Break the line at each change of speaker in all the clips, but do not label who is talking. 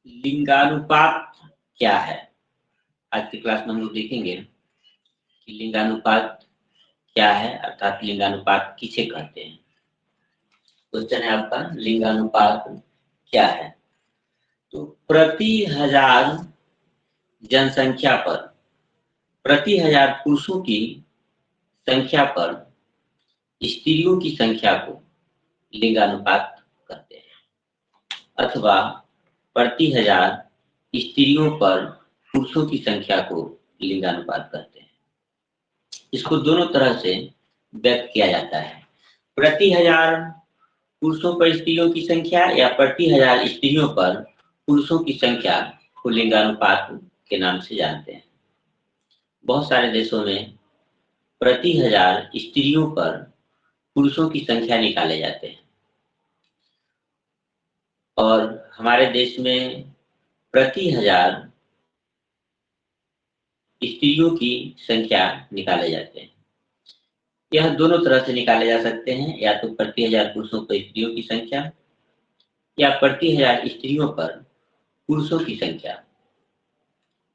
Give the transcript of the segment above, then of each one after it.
लिंगानुपात क्या है। आज की क्लास में हम लोग देखेंगे कि लिंगानुपात क्या है, अर्थात लिंगानुपात किसे कहते हैं। क्वेश्चन है आपका, लिंगानुपात क्या है। तो प्रति हजार जनसंख्या पर, प्रति हजार पुरुषों की संख्या पर स्त्रियों की संख्या को लिंगानुपात कहते हैं, अथवा प्रति हजार स्त्रियों पर पुरुषों की संख्या को लिंगानुपात कहते हैं। इसको दोनों तरह से व्यक्त किया जाता है, प्रति हजार पुरुषों पर स्त्रियों की संख्या या प्रति हजार स्त्रियों पर पुरुषों की संख्या को लिंगानुपात के नाम से जानते हैं। बहुत सारे देशों में प्रति हजार स्त्रियों पर पुरुषों की संख्या निकाले जाते हैं और हमारे देश में प्रति हजार स्त्रियों की संख्या निकाले जाते हैं। यह दोनों तरह से निकाले जा सकते हैं, या तो प्रति हजार पुरुषों पर स्त्रियों की संख्या या प्रति हजार स्त्रियों पर पुरुषों की संख्या।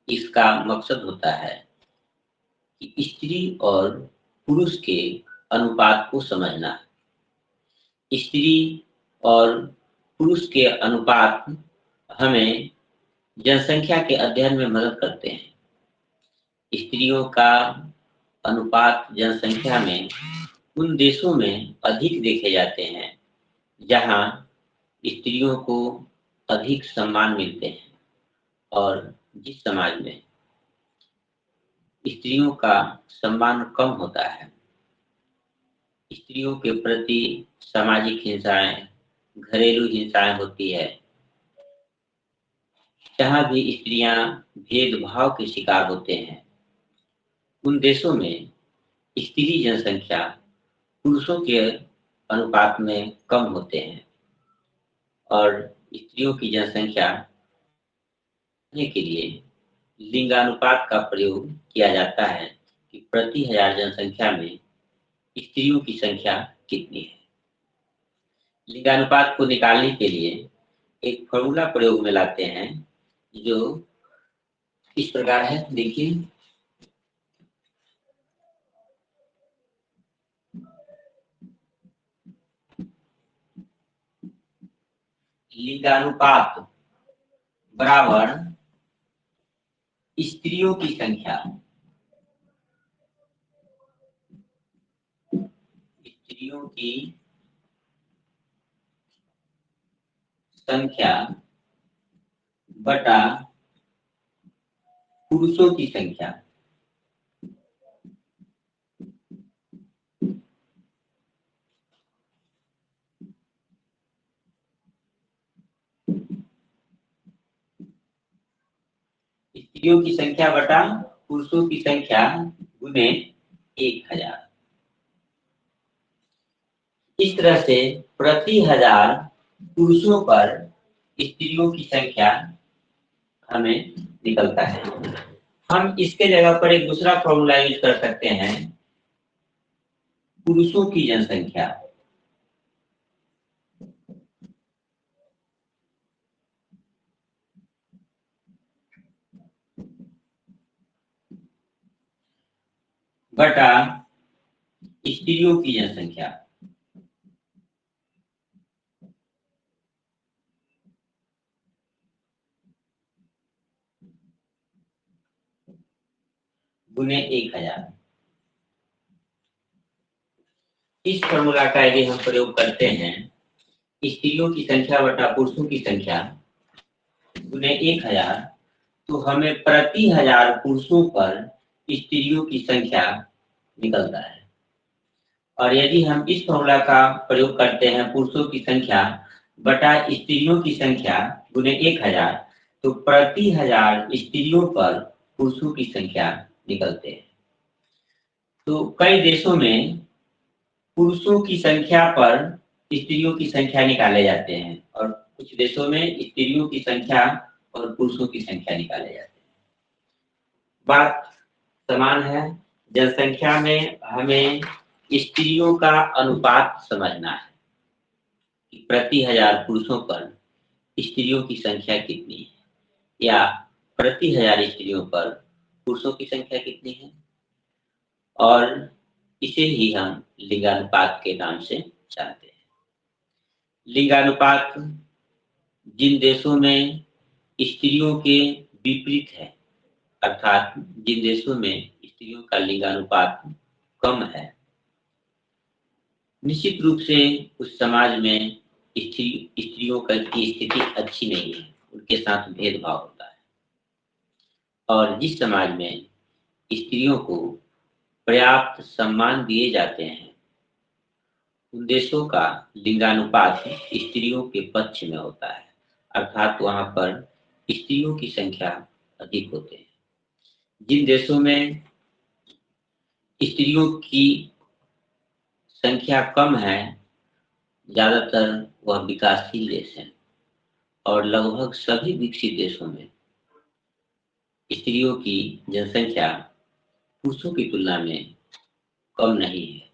इसका मकसद होता है कि स्त्री और पुरुष के अनुपात को समझना। स्त्री और पुरुष के अनुपात हमें जनसंख्या के अध्ययन में मदद करते हैं। स्त्रियों का अनुपात जनसंख्या में उन देशों में अधिक देखे जाते हैं जहां स्त्रियों को अधिक सम्मान मिलते हैं, और जिस समाज में स्त्रियों का सम्मान कम होता है, स्त्रियों के प्रति सामाजिक हिंसाएं, घरेलू हिंसाएं होती है, जहां भी स्त्रियां भेदभाव के शिकार होते हैं, उन देशों में स्त्री जनसंख्या पुरुषों के अनुपात में कम होते हैं और स्त्रियों की जनसंख्या के लिए लिंगानुपात का प्रयोग किया जाता है कि प्रति हजार जनसंख्या में स्त्रियों की संख्या कितनी है। लिंगानुपात को निकालने के लिए एक फॉर्मूला प्रयोग में लाते हैं जो इस प्रकार है। देखिए, लिंगानुपात बराबर स्त्रियों की संख्या, स्त्रियों की संख्या बटा पुरुषों की संख्या। स्त्रियों की संख्या बटा पुरुषों की संख्या गुने 1000। इस तरह से प्रति हजार पुरुषों पर स्त्रियों की संख्या हमें निकलता है। हम इसके जगह पर एक दूसरा फॉर्मूला यूज कर सकते हैं, पुरुषों की जनसंख्या बटा स्त्रियों की जनसंख्या। गुने 1000। इस फॉर्मूला का यदि हम प्रयोग करते हैं, स्त्रियों की संख्या बटा पुरुषों की संख्या गुने 1000, तो हमें प्रति हजार पुरुषों पर स्त्रियों की संख्या निकलता है। और यदि हम इस फॉर्मूला का प्रयोग करते हैं, पुरुषों की संख्या बटा स्त्रियों की संख्या गुने 1000, तो प्रति हजार स्त्रियों पर पुरुषों की संख्या निकलते हैं। तो कई देशों में पुरुषों की संख्या पर स्त्रियों की संख्या निकाले जाते हैं और कुछ देशों में स्त्रियों की संख्या और पुरुषों की संख्या निकाले जाते हैं। बात समान है। जनसंख्या में हमें स्त्रियों का अनुपात समझना है कि प्रति हजार पुरुषों पर स्त्रियों की संख्या कितनी है। या प्रति 1000 स्त्रियों पर पुरुषों की संख्या कितनी है, और इसे ही हम लिंगानुपात के नाम से जानते हैं। लिंगानुपात जिन देशों में स्त्रियों के विपरीत है, अर्थात जिन देशों में स्त्रियों का लिंगानुपात कम है, निश्चित रूप से उस समाज में स्त्रियों की स्थिति अच्छी नहीं है, उनके साथ भेदभाव होता है। और जिस समाज में स्त्रियों को पर्याप्त सम्मान दिए जाते हैं, उन देशों का लिंगानुपात स्त्रियों के पक्ष में होता है, अर्थात वहां पर स्त्रियों की संख्या अधिक होते हैं। जिन देशों में स्त्रियों की संख्या कम है, ज्यादातर वह विकासशील देश हैं, और लगभग सभी विकसित देशों में स्त्रियों की जनसंख्या पुरुषों की तुलना में कम नहीं है,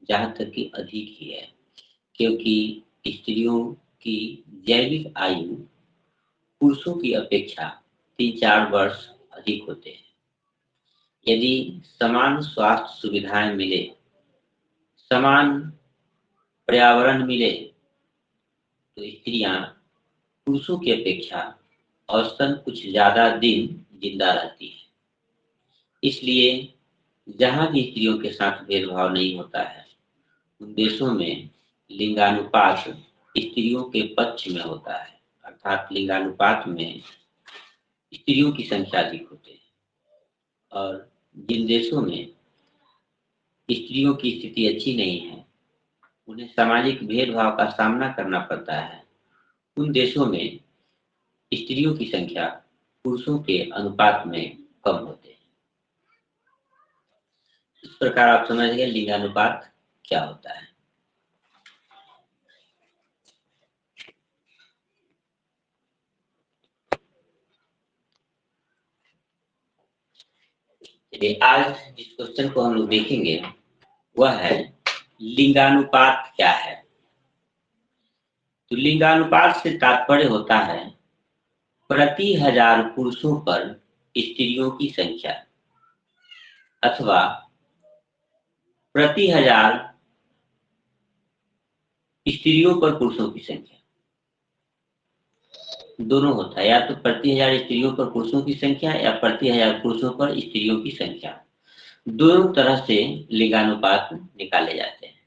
जहां तक कि अधिक ही है, क्योंकि स्त्रियों की जैविक आयु पुरुषों की अपेक्षा 3-4 वर्ष अधिक होते हैं। यदि समान स्वास्थ्य सुविधाएं मिले, समान पर्यावरण मिले, तो स्त्रियां पुरुषों की अपेक्षा औसतन कुछ ज्यादा दिन जिंदा रहती है। इसलिए जहां भी स्त्रियों के साथ भेदभाव नहीं होता है, उन देशों में लिंगानुपात स्त्रियों के पक्ष में होता है, अर्थात लिंगानुपात में स्त्रियों की संख्या अधिक होती है। और जिन देशों में स्त्रियों की स्थिति अच्छी नहीं है, उन्हें सामाजिक भेदभाव का सामना करना पड़ता है, उन देशों में स्त्रियों की संख्या पुरुषों के अनुपात में कम होते हैं। इस प्रकार आप समझ गए लिंगानुपात क्या होता है। आज जिस क्वेश्चन को हम लोग देखेंगे वह है लिंगानुपात क्या है। तो लिंगानुपात से तात्पर्य होता है प्रति 1000 पुरुषों पर स्त्रियों की संख्या, अथवा प्रति 1000 स्त्रियों पर पुरुषों की संख्या। दोनों होता है, या तो प्रति 1000 स्त्रियों पर पुरुषों की संख्या या प्रति 1000 पुरुषों पर स्त्रियों की संख्या। दोनों तरह से लिंगानुपात निकाले जाते हैं।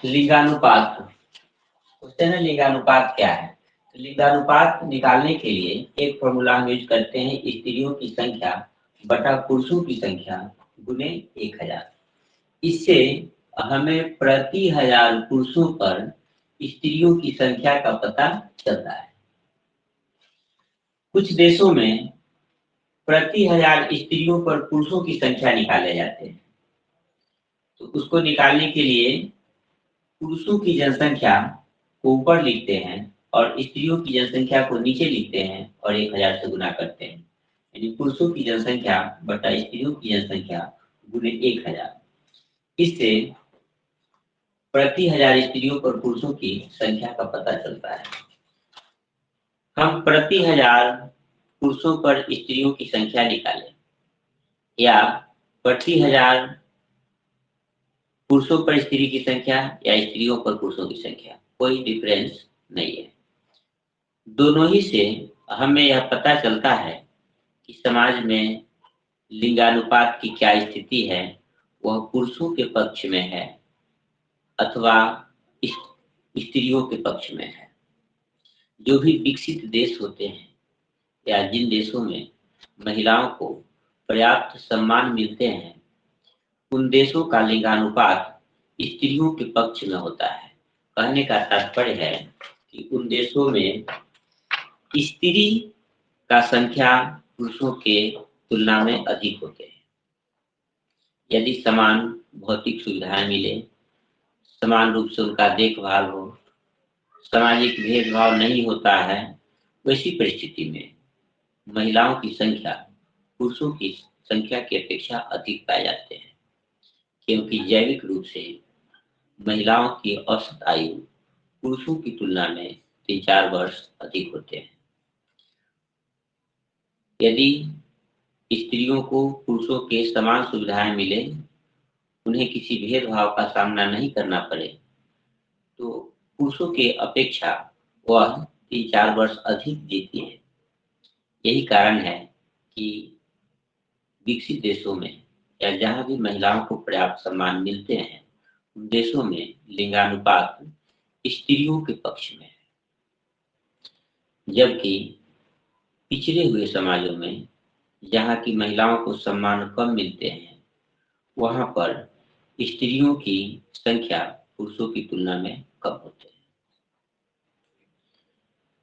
लिंगानुपात क्वेश्चन है, लिंगानुपात क्या है। तो लिंगानुपात निकालने के लिए एक फॉर्मूला हम यूज करते हैं, स्त्रियों की संख्या बटा पुरुषों की संख्या गुने 1000। इससे हमें प्रति 1000 पुरुषों पर स्त्रियों की संख्या का पता चलता है। कुछ देशों में प्रति 1000 स्त्रियों पर पुरुषों की संख्या निकाले जाते हैं, तो उसको निकालने के लिए पुरुषों की जनसंख्या को ऊपर लिखते हैं और स्त्रियों की जनसंख्या को नीचे लिखते हैं और 1000 से गुना करते हैं, यानी पुरुषों की जनसंख्या बटा स्त्रियों की जनसंख्या गुने 1000। इससे प्रति 1000 स्त्रियों पर पुरुषों की संख्या का पता चलता है। हम प्रति 1000 पुरुषों पर स्त्रियों की संख्या निकालें या प्रति 1000 पुरुषों पर स्त्री की संख्या या स्त्रियों पर पुरुषों की संख्या, कोई डिफरेंस नहीं है। दोनों ही से हमें यह पता चलता है कि समाज में लिंगानुपात की क्या स्थिति है, वह पुरुषों के पक्ष में है अथवा स्त्रियों के पक्ष में है। जो भी विकसित देश होते हैं या जिन देशों में महिलाओं को पर्याप्त सम्मान मिलते हैं, उन देशों का लिंगानुपात स्त्रियों के पक्ष में होता है। कहने का तात्पर्य है कि उन देशों में स्त्री का संख्या पुरुषों के तुलना में अधिक होते हैं। यदि समान भौतिक सुविधाएं मिले, समान रूप से उनका देखभाल हो, सामाजिक भेदभाव नहीं होता है, वैसी परिस्थिति में महिलाओं की संख्या पुरुषों की संख्या की अपेक्षा अधिक पाए जाते हैं, क्योंकि जैविक रूप से महिलाओं की औसत आयु पुरुषों की तुलना में 3-4 वर्ष अधिक होते हैं। यदि स्त्रियों को पुरुषों के समान सुविधाएं मिले, उन्हें किसी भेदभाव का सामना नहीं करना पड़े, तो पुरुषों के अपेक्षा वह 3-4 वर्ष अधिक जीती है। यही कारण है कि विकसित देशों में या जहां भी महिलाओं को पर्याप्त सम्मान मिलते हैं, उन देशों में लिंगानुपात स्त्रियों के पक्ष में है। जबकि पिछड़े हुए समाजों में जहाँ की महिलाओं को सम्मान कम मिलते हैं, वहाँ पर स्त्रियों की संख्या पुरुषों की तुलना में कम होते हैं।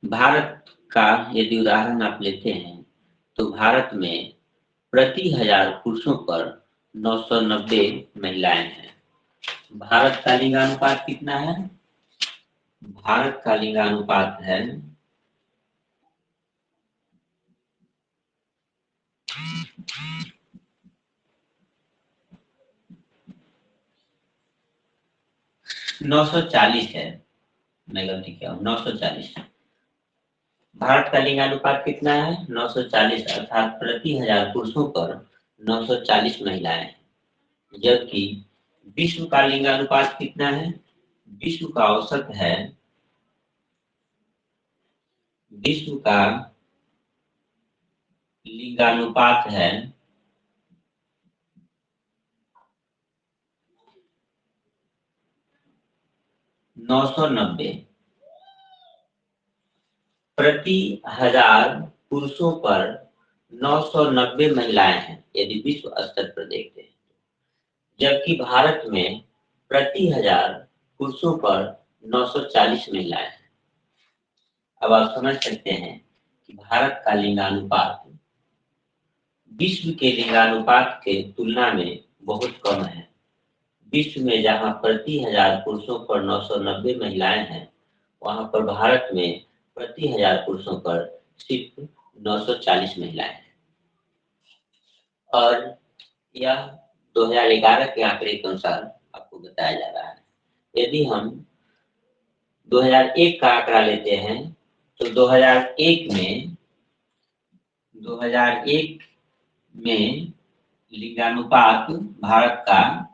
भारत का यदि उदाहरण आप लेते हैं, तो भारत में प्रति 1000 पुरुषों पर 990 महिलाएं हैं। भारत का लिंगानुपात कितना है? भारत का लिंगानुपात है 940 है। मैं गलती किया हूँ, 940। भारत का लिंगानुपात कितना है? 940, अर्थात प्रति 1000 पुरुषों पर 940 महिलाएं। जबकि विश्व का लिंगानुपात कितना है? विश्व का औसत है, विश्व का लिंगानुपात है 990। प्रति 1000 पुरुषों पर 990 महिलाएं हैं यदि विश्व स्तर पर देखते हैं। जबकि भारत में प्रति 1000 पुरुषों पर 940 महिलाएं हैं। अब आप समझ सकते हैं कि भारत का लिंगानुपात विश्व के लिंगानुपात के तुलना में बहुत कम है। विश्व में जहां प्रति 1000 पुरुषों पर 990 महिलाएं हैं, वहां पर भारत में प्रति 1000 पुरुषों पर सिर्फ 940 महिलाएं हैं। और यह 2011 के आंकड़े के अनुसार आपको बताया जा रहा है। यदि हम 2001 का आंकड़ा लेते हैं, तो 2001 में लिंगानुपात भारत का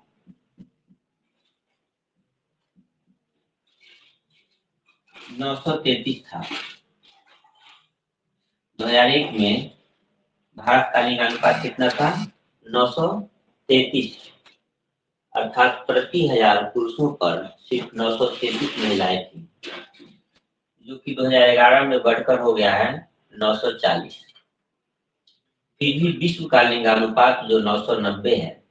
933 था। 2001 में भारत का लिंगानुपात कितना था? 933, अर्थात प्रति 1000 पुरुषों पर सिर्फ 933 महिलाएं थी, जो कि 2011 में बढ़कर हो गया है 940। फिर भी विश्व का लिंगानुपात जो 990 है,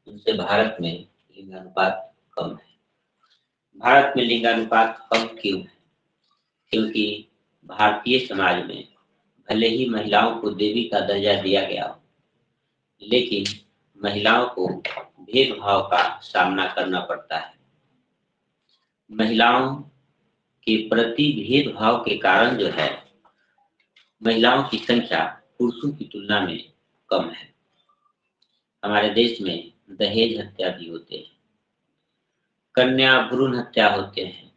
उनसे भारत में लिंगानुपात कम है। भारत में लिंगानुपात कम क्यों है? क्योंकि भारतीय समाज में भले ही महिलाओं को देवी का दर्जा दिया गया हो, लेकिन महिलाओं को भेदभाव का सामना करना पड़ता है। महिलाओं के प्रति भेदभाव के कारण जो है, महिलाओं की संख्या पुरुषों की तुलना में कम है। हमारे देश में दहेज हत्या भी होते हैं, कन्या भ्रूण हत्या होते हैं,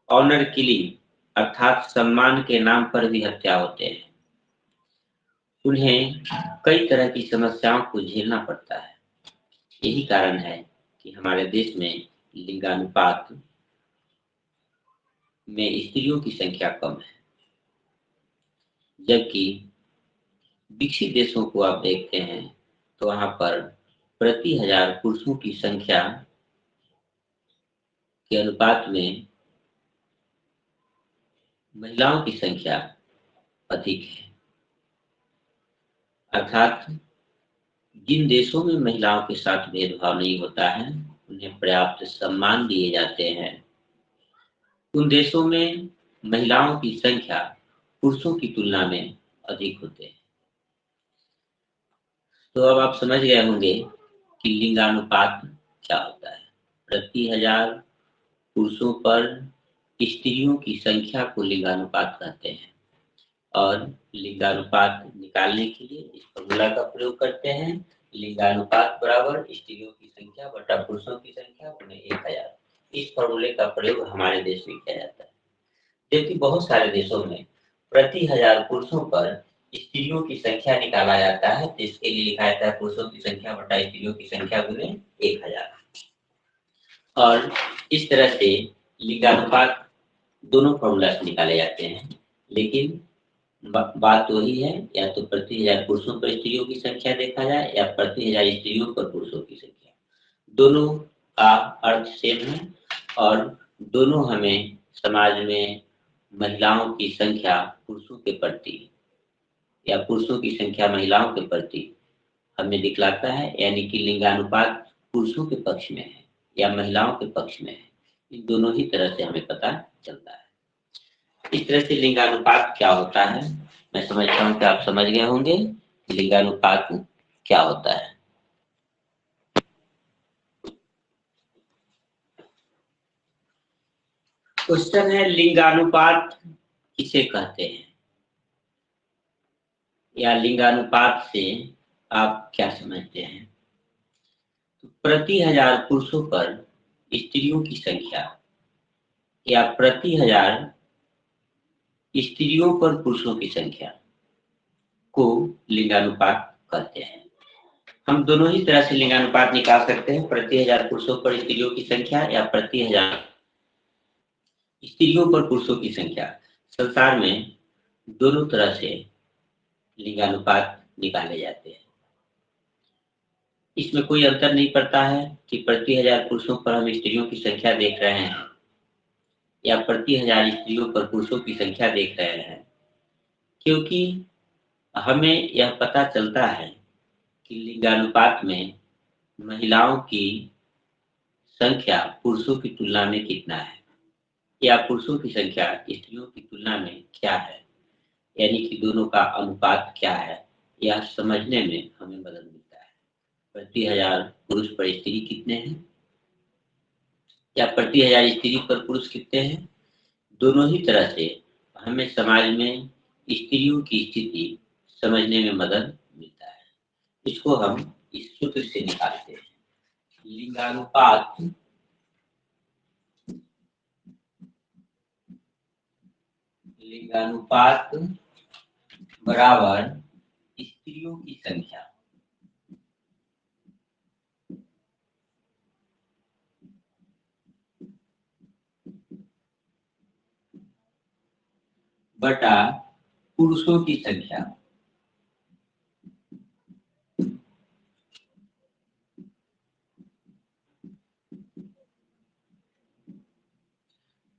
ऑनर किलिंग अर्थात सम्मान के नाम पर भी हत्या होते हैं। उन्हें कई तरह की समस्याओं को झेलना पड़ता है। यही कारण है कि हमारे देश में लिंगानुपात में स्त्रियों की संख्या कम है। जबकि विकसित देशों को आप देखते हैं, तो वहां पर प्रति 1000 पुरुषों की संख्या के अनुपात में महिलाओं की संख्या अधिक है। अर्थात जिन देशों में महिलाओं के साथ भेदभाव नहीं होता है, उन्हें पर्याप्त सम्मान दिए जाते हैं, उन देशों में महिलाओं की संख्या पुरुषों की तुलना में अधिक होते हैं। तो अब आप समझ गए होंगे कि लिंगानुपात क्या होता है। प्रति 1000 पुरुषों पर स्त्रियों की संख्या को लिंगानुपात कहते हैं। और लिंगानुपात निकालने के लिए इस फॉर्मूला का प्रयोग करते हैं। लिंगानुपात बराबर स्त्रियों की संख्या बटा पुरुषों की संख्या गुणे 1000। इस फॉर्मूले का प्रयोग हमारे देश में किया जाता है। जबकि बहुत सारे देशों में प्रति 1000 पुरुषों पर स्त्रियों की संख्या निकाला जाता है, तो इसके लिए लिखा जाता है पुरुषों की संख्या बटा स्त्रियों की संख्या गुने 1000। और इस तरह से लिंगानुपात दोनों फॉर्मूला से निकाले जाते हैं, लेकिन बात वही है, या तो प्रति 1000 पुरुषों पर स्त्रियों की संख्या देखा जाए या प्रति 1000 स्त्रियों पर पुरुषों की संख्या। दोनों का अर्थ सेम है और दोनों हमें समाज में महिलाओं की संख्या पुरुषों के प्रति या पुरुषों की संख्या महिलाओं के प्रति हमें दिखलाता है, यानी कि लिंगानुपात पुरुषों के पक्ष में है या महिलाओं के पक्ष में है। इन दोनों ही तरह से हमें पता चलता है। इस तरह से लिंगानुपात क्या होता है, मैं समझता हूँ कि आप समझ गए होंगे लिंगानुपात क्या होता है। क्वेश्चन है, लिंगानुपात किसे कहते हैं या लिंगानुपात से आप क्या समझते हैं? तो प्रति 1000 पुरुषों पर स्त्रियों की संख्या या प्रति 1000 स्त्रियों पर पुरुषों की संख्या को लिंगानुपात कहते हैं। हम दोनों ही तरह से लिंगानुपात निकाल सकते हैं, प्रति 1000 पुरुषों पर स्त्रियों की संख्या या प्रति 1000 स्त्रियों पर पुरुषों की संख्या। संसार में दोनों तरह से लिंगानुपात निकाले जाते हैं। इसमें कोई अंतर नहीं पड़ता है कि प्रति 1000 पुरुषों पर हम स्त्रियों की संख्या देख रहे हैं या प्रति 1000 स्त्रियों पर पुरुषों की संख्या देख रहे हैं, क्योंकि हमें यह पता चलता है कि लिंगानुपात में महिलाओं की संख्या पुरुषों की तुलना में कितना है या पुरुषों की संख्या स्त्रियों की तुलना में क्या है, यानी कि दोनों का अनुपात क्या है, यह समझने में हमें मदद मिलता है। प्रति 1000 पुरुष पर स्त्री कितने हैं या प्रति 1000 स्त्री पर पुरुष कितने हैं, दोनों ही तरह से हमें समाज में स्त्रियों की स्थिति समझने में मदद मिलता है। इसको हम इस सूत्र से निकालते हैं, लिंगानुपात बराबर स्त्रियों की संख्या बटा पुरुषों की संख्या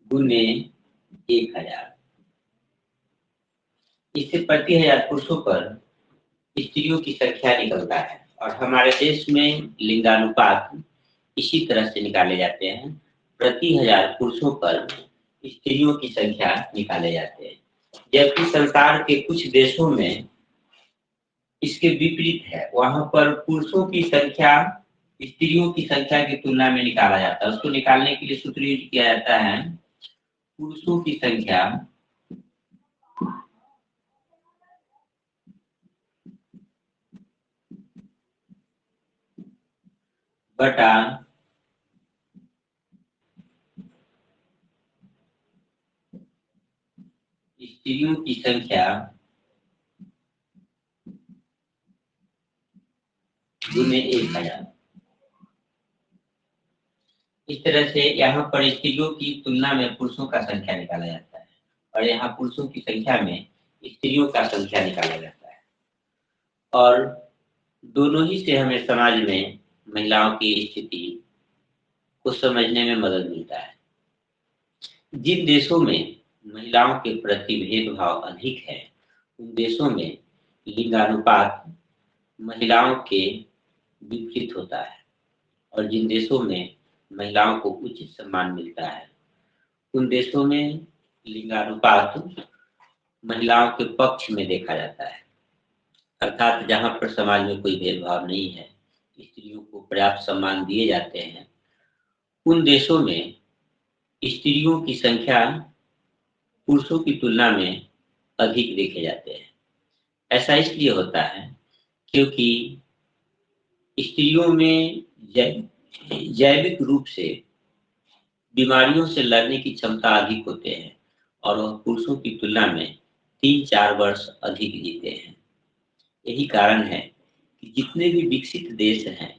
गुने 1000। इससे प्रति 1000 पुरुषों पर स्त्रियों की संख्या निकलता है और हमारे देश में लिंगानुपात इसी तरह से निकाले जाते हैं, प्रति 1000 पुरुषों पर स्त्रियों की संख्या निकाले जाते हैं। जबकि संसार के कुछ देशों में इसके विपरीत है, वहां पर पुरुषों की संख्या स्त्रियों की संख्या की तुलना में निकाला जाता है। उसको निकालने के लिए सूत्र यूज किया जाता है, पुरुषों की संख्या बटा स्त्रियों की संख्या गुने 1000। इस तरह से यहाँ पर स्त्रियों की तुलना में पुरुषों का संख्या निकाला जाता है और यहाँ पुरुषों की संख्या में स्त्रियों का संख्या निकाला जाता है। और दोनों ही से हमें समाज में महिलाओं की स्थिति को समझने में मदद मिलता है। जिन देशों में महिलाओं के प्रति भेदभाव अधिक है, उन देशों में लिंगानुपात महिलाओं के विपरीत होता है और जिन देशों में महिलाओं को उचित सम्मान मिलता है, उन देशों में लिंगानुपात महिलाओं के पक्ष में देखा जाता है। अर्थात जहां पर समाज में कोई भेदभाव नहीं है, स्त्रियों को पर्याप्त सम्मान दिए जाते हैं, उन देशों में स्त्रियों की संख्या पुरुषों की तुलना में अधिक देखे जाते हैं। ऐसा इसलिए होता है क्योंकि स्त्रियों में जैविक रूप से बीमारियों से लड़ने की क्षमता अधिक होते हैं और वह पुरुषों की तुलना में 3-4 वर्ष अधिक जीते हैं। यही कारण है कि जितने भी विकसित देश हैं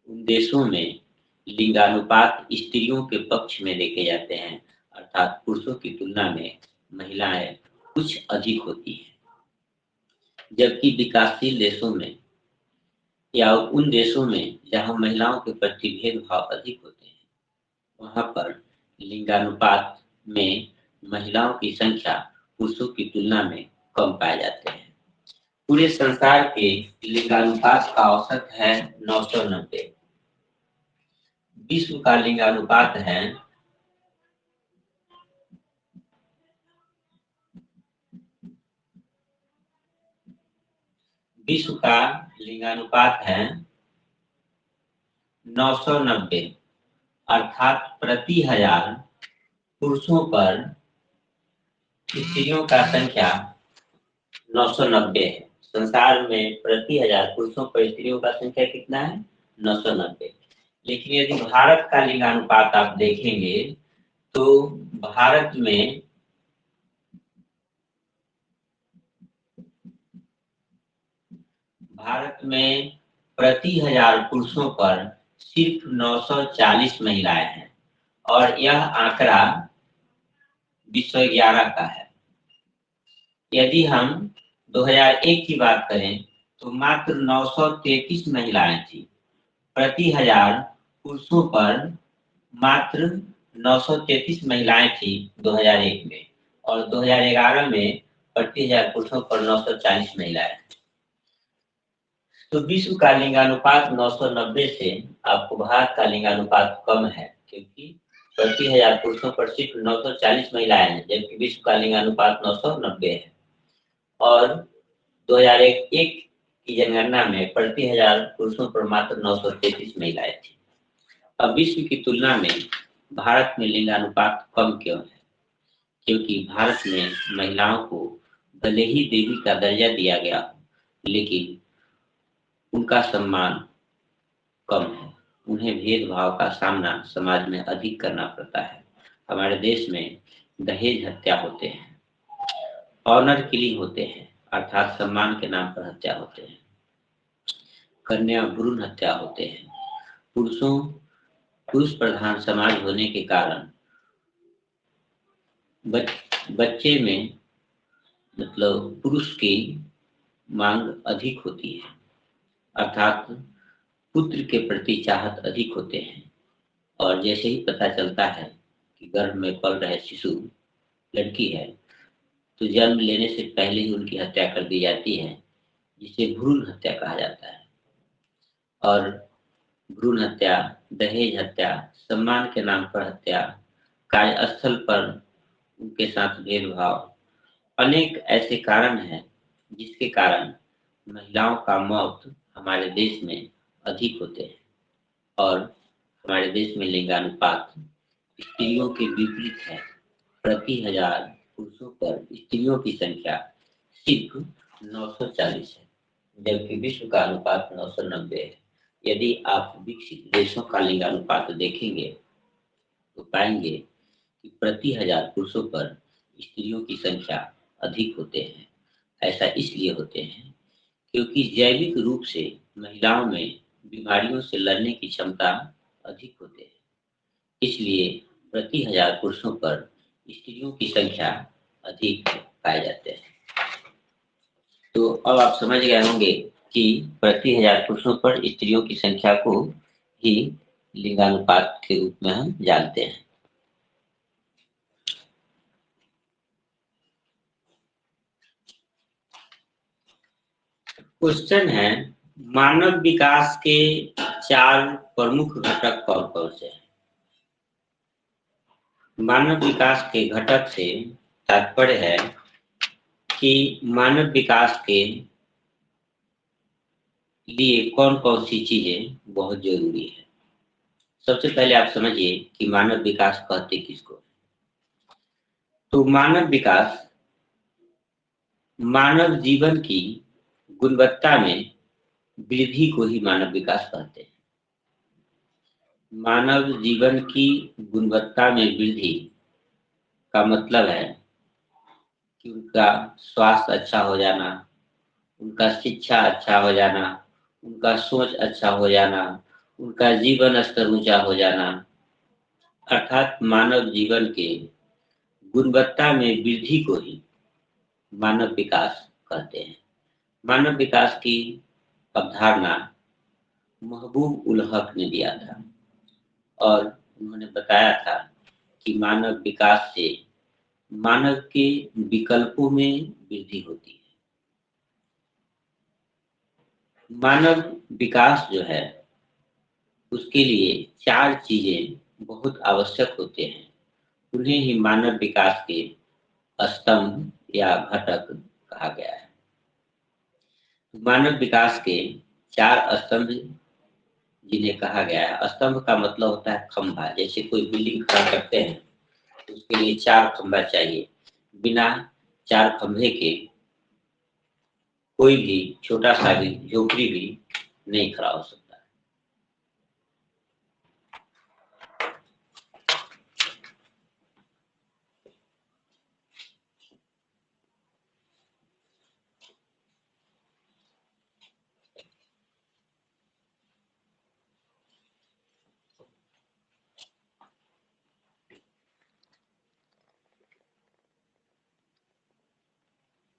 उन देशों में लिंगानुपात स्त्रियों के पक्ष में देखे जाते हैं, अर्थात पुरुषों की तुलना में महिलाएं कुछ अधिक होती हैं। जबकि विकासशील देशों में या उन देशों में जहां महिलाओं के प्रति भेदभाव अधिक होते हैं, वहां पर लिंगानुपात में महिलाओं की संख्या पुरुषों की तुलना में कम पाए जाते हैं। पूरे संसार के लिंगानुपात का औसत है 990। विश्व का लिंगानुपात है 990, अर्थात प्रति हजार पुरुषों पर स्त्रियों का संख्या 990 है। संसार में प्रति हजार पुरुषों पर स्त्रियों का संख्या कितना है? 990। लेकिन यदि भारत का लिंगानुपात आप देखेंगे तो भारत में प्रति हजार पुरुषों पर सिर्फ 940 महिलाएं हैं और यह आंकड़ा विश्व 11 का है। यदि हम 2001 की बात करें तो मात्र 933 महिलाएं थी। प्रति हजार पुरुषों पर मात्र 933 महिलाएं थी 2001 में, और 2011 में प्रति हजार पुरुषों पर 940 महिलाएं। तो विश्व का लिंगानुपात 990 से आपको भारत का लिंगानुपात कम है, क्योंकि प्रति हजार पुरुषों पर सिर्फ 940 महिलाएं हैं, जबकि विश्व का लिंगानुपात 990 है। और 2001 की जनगणना में प्रति हजार पुरुषों पर मात्र 933 महिलाएं थी। अब विश्व की तुलना में भारत में लिंगानुपात कम क्यों है? क्योंकि भारत में महिलाओं को भले ही देवी का दर्जा दिया गया हो, लेकिन उनका सम्मान कम है। उन्हें भेदभाव का सामना समाज में अधिक करना पड़ता है। हमारे देश में दहेज हत्या होते हैं, ऑनर किलिंग होते हैं, अर्थात सम्मान के नाम पर हत्या होते हैं, कन्या भ्रूण हत्या होते हैं। पुरुष प्रधान समाज होने के कारण बच्चे में मतलब पुरुष की मांग अधिक होती है, अर्थात पुत्र के प्रति चाहत अधिक होते हैं। और जैसे ही पता चलता है कि गर्भ में पल रहे शिशु लड़की है, तो जन्म लेने से पहले ही उनकी हत्या कर दी जाती है, जिसे भ्रूण हत्या कहा जाता है। और भ्रूण हत्या, दहेज हत्या, सम्मान के नाम पर हत्या, कार्यस्थल पर उनके साथ भेदभाव, अनेक ऐसे कारण हैं जिसके कारण महिलाओं का मौत हमारे देश में अधिक होते हैं। और हमारे देश में लिंगानुपात स्त्रियों के विपरीत है। प्रति हजार पुरुषों पर स्त्रियों की संख्या सिर्फ 940 है, जबकि विश्व का अनुपात 990 है। यदि आप विकसित देशों का लिंगानुपात देखेंगे तो पाएंगे कि प्रति हजार पुरुषों पर स्त्रियों की संख्या अधिक होते हैं। ऐसा इसलिए होते हैं क्योंकि जैविक रूप से महिलाओं में बीमारियों से लड़ने की क्षमता अधिक होते हैं, इसलिए प्रति हजार पुरुषों पर स्त्रियों की संख्या अधिक पाए जाते हैं। तो अब आप समझ गए होंगे कि प्रति हजार पुरुषों पर स्त्रियों की संख्या को ही लिंगानुपात के रूप में हम जानते हैं। क्वेश्चन है, मानव विकास के 4 प्रमुख घटक कौन कौन से हैं? मानव विकास के घटक से तात्पर्य है कि मानव विकास के लिए कौन कौन सी चीजें बहुत जरूरी है। सबसे पहले आप समझिए कि मानव विकास कहते किसको। तो मानव विकास मानव जीवन की गुणवत्ता में वृद्धि को ही मानव विकास कहते हैं। मानव जीवन की गुणवत्ता में वृद्धि का मतलब है कि उनका स्वास्थ्य अच्छा हो जाना, उनका शिक्षा अच्छा हो जाना, उनका सोच अच्छा हो जाना, उनका जीवन स्तर ऊंचा हो जाना, अर्थात मानव जीवन के गुणवत्ता में वृद्धि को ही मानव विकास कहते हैं। मानव विकास की अवधारणा महबूब उल हक ने दिया था और उन्होंने बताया था कि मानव विकास से मानव के विकल्पों में वृद्धि होती है। मानव विकास जो है उसके लिए 4 चीजें बहुत आवश्यक होते हैं, उन्हें ही मानव विकास के स्तंभ या घटक कहा गया है। मानव विकास के 4 स्तंभ जिन्हें कहा गया है, स्तंभ का मतलब होता है खंभा। जैसे कोई बिल्डिंग खड़ा करते हैं तो उसके लिए 4 खंभा चाहिए। बिना 4 खंभे के कोई भी छोटा सा भी झोपड़ी भी नहीं खड़ा हो सकता।